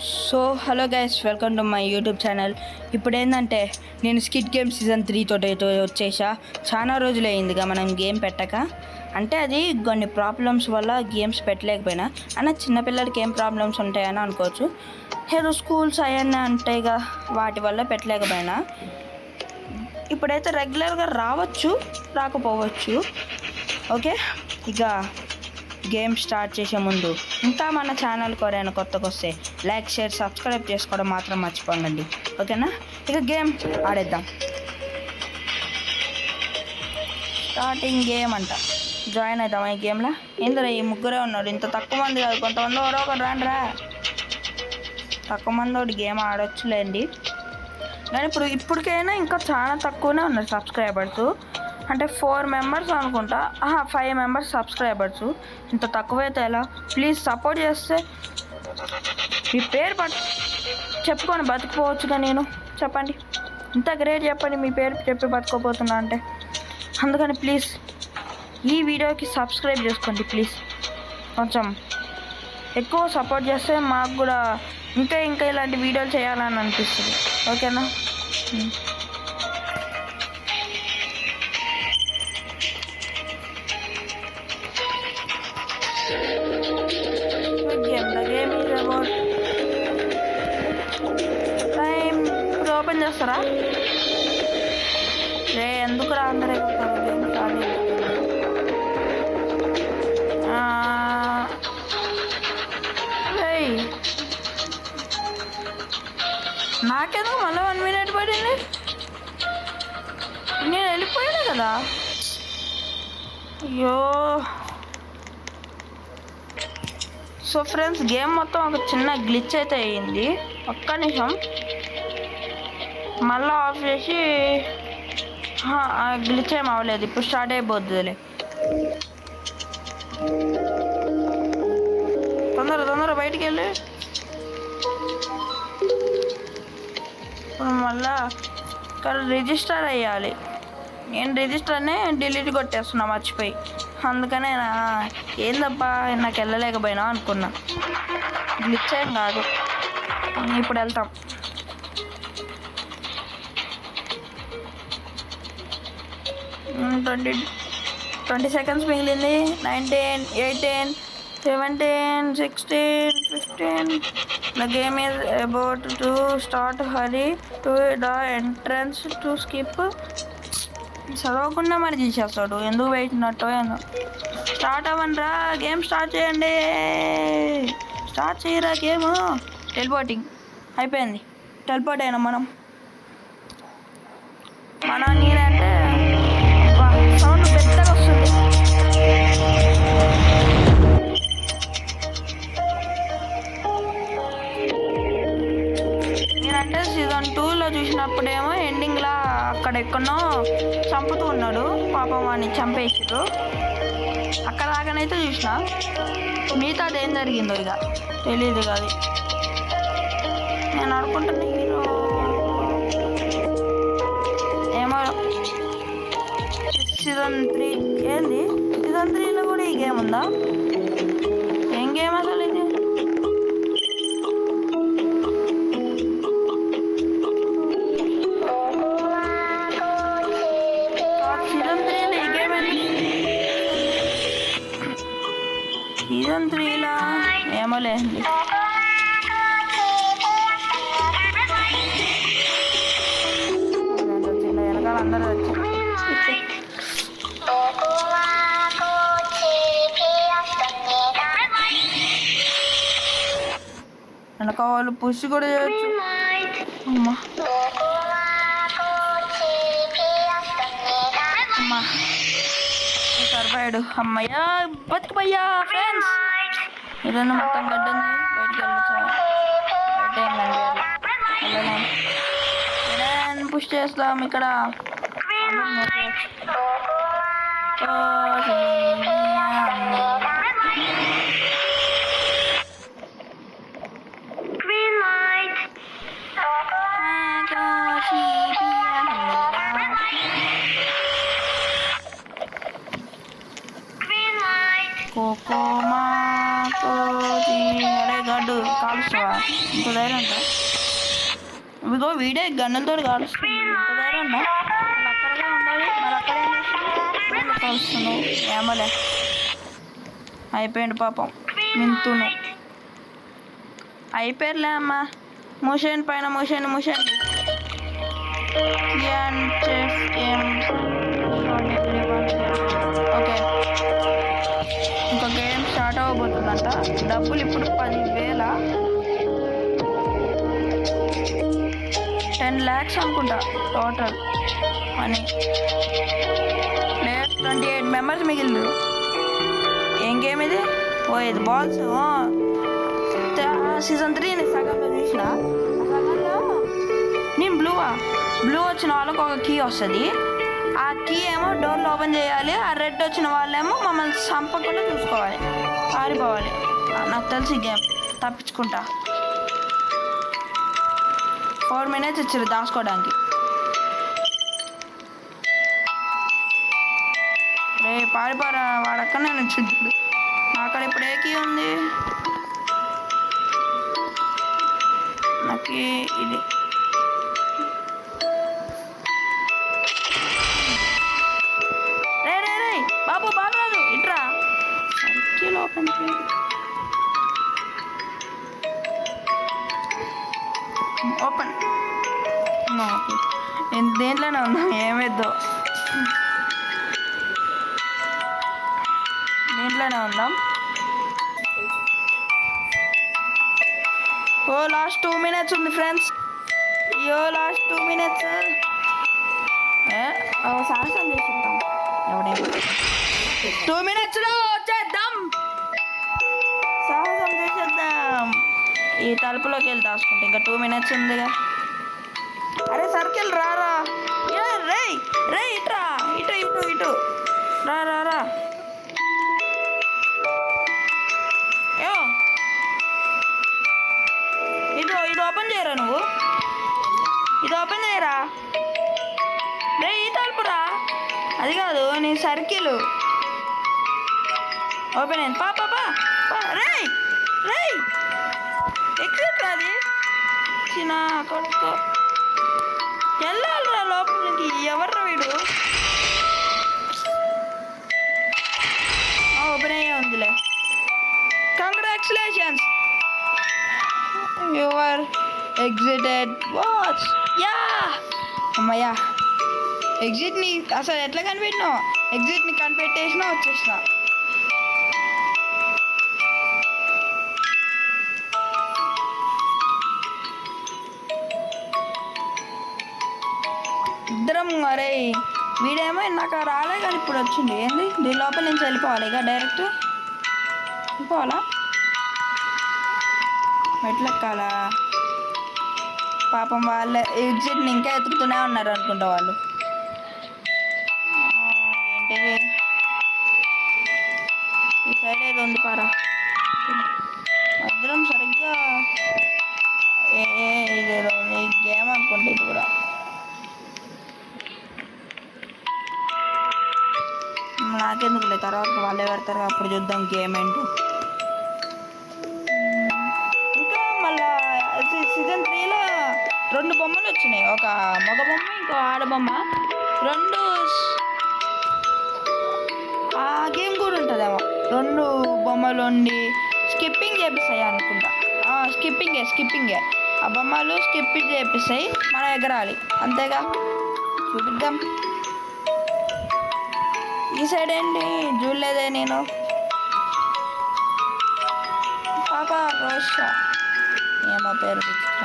So hello guys, welcome to my YouTube channel. ఇప్పుడు ఏంటంటే నేను స్కిడ్ గేమ్ సీజన్ 3 తోటి వచ్చేసా. చాలా రోజులు అయిందిగా మనం గేమ్ పెట్టక. అంటే అది కొన్ని ప్రాబ్లమ్స్ వల్ల గేమ్స్ పెట్టలేకపోయినా. అన్న చిన్నపిల్లలకి ఏం ప్రాబ్లమ్స్ ఉంటాయని అనుకోవచ్చు. ఏదో స్కూల్స్ అవన్నీ ఉంటాయిగా, వాటి వల్ల పెట్టలేకపోయినా. ఇప్పుడైతే రెగ్యులర్గా రావచ్చు, రాకపోవచ్చు. ఓకే, ఇక గేమ్ స్టార్ట్ చేసే ముందు ఇంకా మన ఛానల్ ఎవరైనా కొత్తగా వస్తే లైక్, షేర్, సబ్స్క్రైబ్ చేసుకోవడం మాత్రం మర్చిపోకండి. ఓకేనా, ఇక గేమ్ ఆడేద్దాం. స్టార్టింగ్ గేమ్ అంట, జాయిన్ అవుతాం ఈ గేమ్లో. ఏందిరా ఈ ముగ్గురే ఉన్నారు, ఇంత తక్కువ మంది కాదు, కొంతమంది ఎవరో ఒకటి రాండిరా. తక్కువ మంది ఒకటి గేమ్ ఆడొచ్చులేండి, కానీ ఇప్పటికైనా ఇంకా చాలా తక్కువనే ఉన్నారు సబ్స్క్రైబర్స్. అంటే 4 మెంబర్స్ అనుకుంటా, 5 మెంబర్స్ సబ్స్క్రైబర్స్. ఇంత తక్కువైతే ఎలా? ప్లీజ్ సపోర్ట్ చేస్తే మీ పేరు చెప్పుకొని బతుకుపోవచ్చుగా. నేను చెప్పండి, ఇంత గ్రేట్ చెప్పండి, మీ పేరు చెప్పి బతుకోపోతున్నా అంటే. అందుకని ప్లీజ్ ఈ వీడియోకి సబ్స్క్రైబ్ చేసుకోండి ప్లీజ్. కొంచెం ఎక్కువ సపోర్ట్ చేస్తే మాకు కూడా ఇంకా ఇలాంటి వీడియోలు చేయాలని అనిపిస్తుంది. ఓకేనా, ఓపెన్ చేస్తారా? ఎందుకు రా అందరూ ఎక్కుతారు గేమ్ స్టార్ట్. నాకెందుకు మళ్ళీ 1 మినిట్ పడింది? నేను వెళ్ళిపోయాను కదా. అయ్యో. సో ఫ్రెండ్స్, గేమ్ మొత్తం ఒక చిన్న గ్లిచ్ అయితే అయ్యింది. ఒక్క నిమిషం మళ్ళీ ఆఫ్ చేసి, గ్లిచ్ ఏం అవ్వలేదు, ఇప్పుడు స్టార్ట్ అయిపోద్దిలే. తొందర బయటికి వెళ్ళి మళ్ళా ఇక్కడ రిజిస్టర్ అయ్యాలి. నేను రిజిస్టర్నే డిలీట్ కొట్టేస్తున్నా మర్చిపోయి. అందుకనే ఏందబ్బా నాకు వెళ్ళలేకపోయినా అనుకున్నా. గ్లిచ్ ఏం కాదు. ఇప్పుడు వెళ్తాం. 20 సెకండ్స్ మిగిలింది. 19, 18, 17, 16, 15. The game is about to start. Hurry to the entrance to skip. చదవకుండా మరి తీసేస్తాడు, ఎందుకు పెట్టినట్టో ఏందో. స్టార్ట్ అవ్వండిరా, గేమ్ స్టార్ట్ చేయండి. స్టార్ట్ చేయరా గేమ్. టెలిపోర్టింగ్ అయిపోయింది. టెలిపోర్ట్ అయినా మనం నేనంటే సౌండ్ పెద్దగా వస్తుంది. నేనంటే సీజన్ 2లో చూసినప్పుడేమో ఎండింగ్లా అక్కడెక్కడో చంపుతూ ఉన్నాడు, పాపం వాడిని చంపేసారు. అక్కడ దాకానైతే చూసిన, మిగతాది ఏం జరిగిందో ఇక తెలీదు కాదు. నేను అనుకుంటున్నా హీరో ఏమో. సీజన్ 3 ఏంది? సీజన్ 3లో కూడా ఈ గేమ్ ఉందా? ఏం గేమ్ అసలు ఇది? సీజన్ 3లో ఈ గేమ్ ఏంటి? సీజన్ 3లో ఏమోలే. వెనకాల అందరూ వచ్చి వెనక వాళ్ళు పుష్ కూడా చేయొచ్చు. అమ్మా సర్వైడ్. అమ్మయ్యా, బతుకుపోయా ఫ్రెండ్స్. ఏదన్నా మొత్తం గడ్డంది, బయటికి వెళ్ళచ్చు. పుష్ చేస్తాం ఇక్కడ. Coco Maco అరే గడ్డు కాలుస్తావా? ఇంత ధైర్యం అంట. ఇదిగో వీడే గన్నులతో కాలుస్తుంది. ఇంత ధైర్యం అంట. వాళ్ళు అక్కడగా ఉండాలి. మరి అక్కడ ఏం చేస్తున్నావు? కాలుస్తున్నావు ఏమలే. అయిపోయింది పాపం మింతును. అయిపోయారులే అమ్మా. మూసేయండి పైన మూసేయండి. ఓకే ఇంకో గేమ్ స్టార్ట్ అవ్వబోతుందంట. డబ్బులు ఇప్పుడు 10,000 10 lakhs అనుకుంటా టోటల్ అని. ప్లేయర్స్ 28 members మిగిలింది. ఏం గేమ్ ఇది? ఓ ఇది బాల్స్. సీజన్ 3 సగంలో చూసిన. సగంలో నేను బ్లూ వచ్చిన వాళ్ళకి ఒక కీ వస్తుంది. ఆ కీ ఏమో డోర్లు ఓపెన్ చేయాలి. ఆ రెడ్ వచ్చిన వాళ్ళేమో మమ్మల్ని చంపకుండా చూసుకోవాలి, పారిపోవాలి. నాకు తెలిసి గేమ్ తప్పించుకుంటా. 4 minutes ఇచ్చారు దాచుకోవడానికి. రే పారిపోరా, వాడక్కడ నేను వచ్చింది. అక్కడ ఇప్పుడు ఏ కీ ఉంది? నాకు ఇది రే బాబు బాలరాజు ఇట్రా. సర్కిల్ ఓపెన్ చేయి. ఓపెన్. దేంట్లోనే ఉందా? ఏమేద్దో దేంట్లోనే ఉందాం. ఓ లాస్ట్ 2 minutes ఉంది ఫ్రెండ్స్. Last 2 minutes. సాహసం చేసిద్దాం. ఎవడేమో 2 minutesలో వచ్చేద్దాం. సాహసం చేసేద్దాం. ఈ తలుపులోకి వెళ్ళి దాచుకుంటే ఇంకా 2 minutes ఉందిగా. అరే సర్కిల్ రారా. రే ఇట్రా. ఇటు రా. ఇది ఓపెన్ చేయరా నువ్వు? ఇది ఓపెన్ చేయరా. రే ఈ తలుపురా. అది కాదు నీ సర్కిల్ ఓపెన్ అయింది. పాపా రే ఎగ్జిట్ రాది. చిన్న కొడుకు వెళ్ళాలిరా లోపలికి. ఎవర్రా వీడు? ఓపెన్ అయ్యే ఉందిలే. Congratulations, you are exited. What? అమ్మయ్యా ఎగ్జిట్ని అసలు ఎట్లా కనిపెట్టినావు? ఎగ్జిట్ని కనిపెట్టేసినా వచ్చేసిన. ఇద్దరం. అరే వీడేమో నాకు రాలే కానీ ఇప్పుడు వచ్చింది. ఏంది దీని లోపల నుంచి వెళ్ళిపోవాలి ఇక డైరెక్ట్ వెళ్ళిపోవాలా? మెట్లెక్కాలా? పాపం వాళ్ళ ఎగ్జిట్ని ఇంకా ఎత్తుకుతూనే ఉన్నారు అనుకుంటా వాళ్ళు. ఏంటిది ఈ సైడ్ ఏదో ఉంది పారా. మధ్యలో సరిగ్గా ఇదేదో ఉంది గేమ్ అనుకుంటే ఇది కూడా. నాకెందుకులే, తర్వాత వాళ్ళే పెడతారు అప్పుడు చూద్దాం గేమ్ ఏంటో. ఇంకా మళ్ళా సీజన్ 3లో 2 బొమ్మలు వచ్చినాయి. ఒక మగ బొమ్మ ఇంకో ఆడబొమ్మ. 2 ఆ గేమ్ కూడా ఉంటుందేమో. 2 బొమ్మలు ఉండి స్కిప్పింగ్ చేపిస్తాయి అనుకుంటా. స్కిప్పింగే ఆ బొమ్మలు స్కిప్పింగ్ చేపిస్తాయి. మనం ఎగరాలి అంతేగా. చూపిద్దాం. ఈ సైడ్ ఏంటి చూడలేదే నేను. పాప రోషా ఏమో పేరు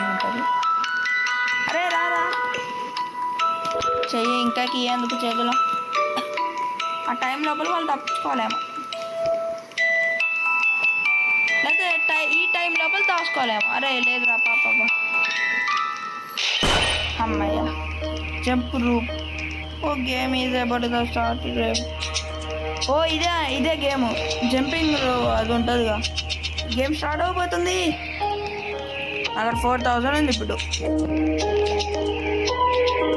ఉంటుంది. అరే రారా చెయ్యి. ఇంకా కీ ఎందుకు చేతులో? ఆ టైం లోపల వాళ్ళు తప్పించుకోలేమో, లేకపోతే ఈ టైం లోపల దాచుకోలేము. అరే లేదురా పాప. అమ్మయ్య jump rope. Oh game is about the start rope. Oh ఇదే గేమ్ జంపింగ్ అది ఉంటుందిగా. గేమ్ స్టార్ట్ అయిపోతుంది. అక్కడ 4,000 ఉంది ఇప్పుడు.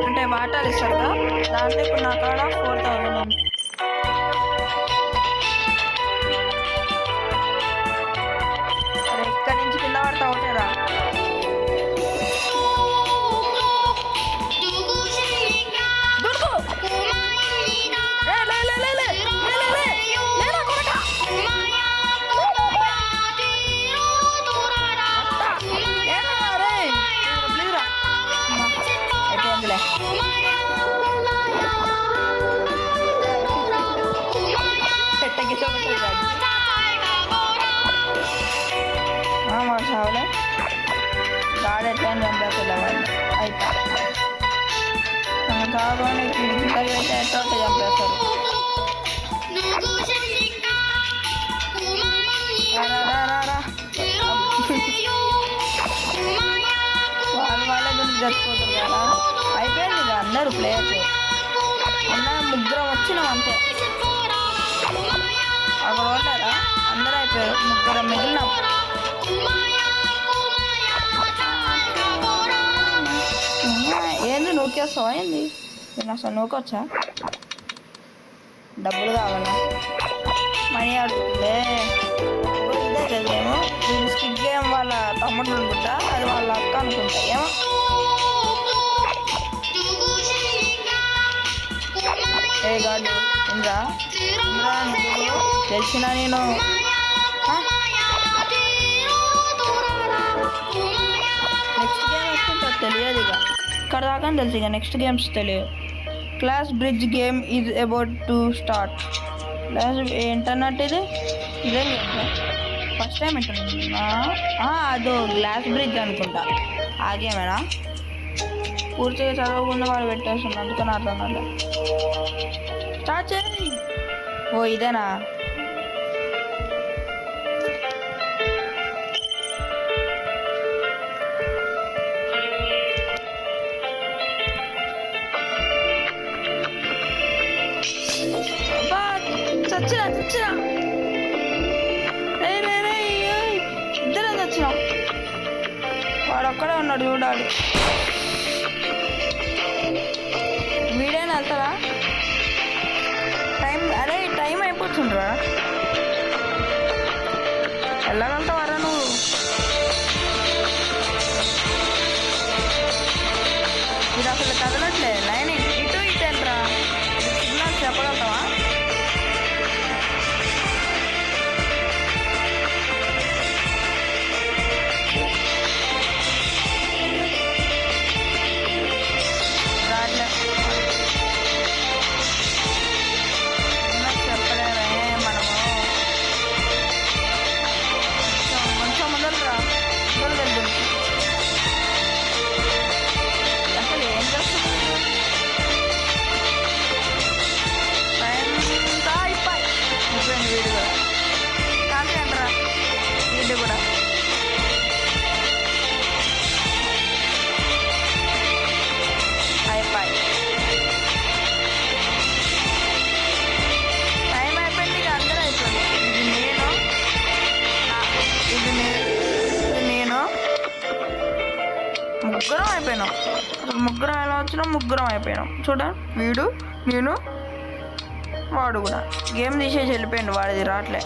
అంటే వాటర్ ఇస్తారు కదా, దాంట్లో ఇప్పుడు నా కాడ 4,000 ఉంది. ఎట్లా చంపేస్తారు వాళ్ళు అయితే తాగని కిడికి తగిలితే ఎట్లా చంపేస్తారు. వాళ్ళే గురించి చచ్చిపోతారు కదా. అయిపోయింది ఇక అందరూ ప్లేయర్స్ ఉన్న ముగ్గురం వచ్చినాం అంతే. అక్కడ వాళ్ళారా అందరూ అయిపోయారు, ముగ్గురం మిగిలినాం. ఏంది నూకేస్తావా ఏంది? నేను అసలు నూకొచ్చా? డబ్బులు కావాలా? మనీ అడుగుతుందే. ఇదే కదేమో వీళ్ళు స్కిప్ గేమ్ వాళ్ళ తమ్ముడు అనుకుంటా, అది వాళ్ళ అక్క అనుకుంటా. ఏమో ఏ గాడు ఇంద్రా ఇంద్రా నువ్వు తెలిసిన నేను నెక్స్ట్ గేమ్ వస్తుంటా తెలియదు. ఇక ఇక్కడ దాకా తెలుసు, ఇక నెక్స్ట్ గేమ్స్ తెలియదు. Class bridge game is about to start. Class ఏంటన్నట్టు ఇది ఇదేం గేమ్ ఫస్ట్ టైం ఏంటన్నా? అదో గ్లాస్ బ్రిడ్జ్ అనుకుంటా. ఆ గేమేనా? పూర్తిగా చదవకుండా వాడు పెట్టేస్తుంది, అందుకని అర్థం కాదు. స్టార్ట్ చేయి. ఓ ఇదేనా? చచ్చినా ఇద్దరే చచ్చినాం. వాడు ఒక్కడే ఉన్నాడు చూడాలి. వీడేనా వెళ్తారా? టైం అయిపోతుండ్రా. వెళ్ళగలుగుతావారా నువ్వు? ఇది అసలు కదలట్లే. లైన్ ఇటు వెళ్ళరా. సిగ్నల్స్ చెప్పగలుగుతావా? ముగ్గురం అయిపోయినాం. ముగ్గురం ఎలా వచ్చినాం? ముగ్గురం అయిపోయినాం. చూడండి, వీడు నేను వాడు కూడా గేమ్ తీసేసి వెళ్ళిపోయిండు. వాడిది రావట్లే.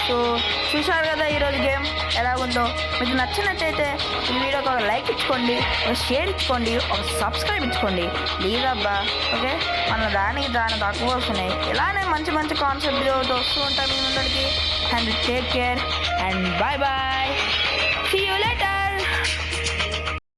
సో చూసారు కదా ఈరోజు గేమ్ ఎలాగుందో. మీకు నచ్చినట్టయితే ఈ వీడియోకి ఒక లైక్ ఇచ్చుకోండి, ఒక షేర్ ఇచ్చుకోండి, ఒక సబ్స్క్రైబ్ ఇచ్చుకోండి. ప్లీజ్ అబ్బా. ఓకే, మన దానికి తక్కువ వస్తున్నాయి. ఇలానే మంచి మంచి కాన్సెప్ట్ వస్తూ ఉంటాయి మీ ముందరికి. And take care and bye bye. See you later.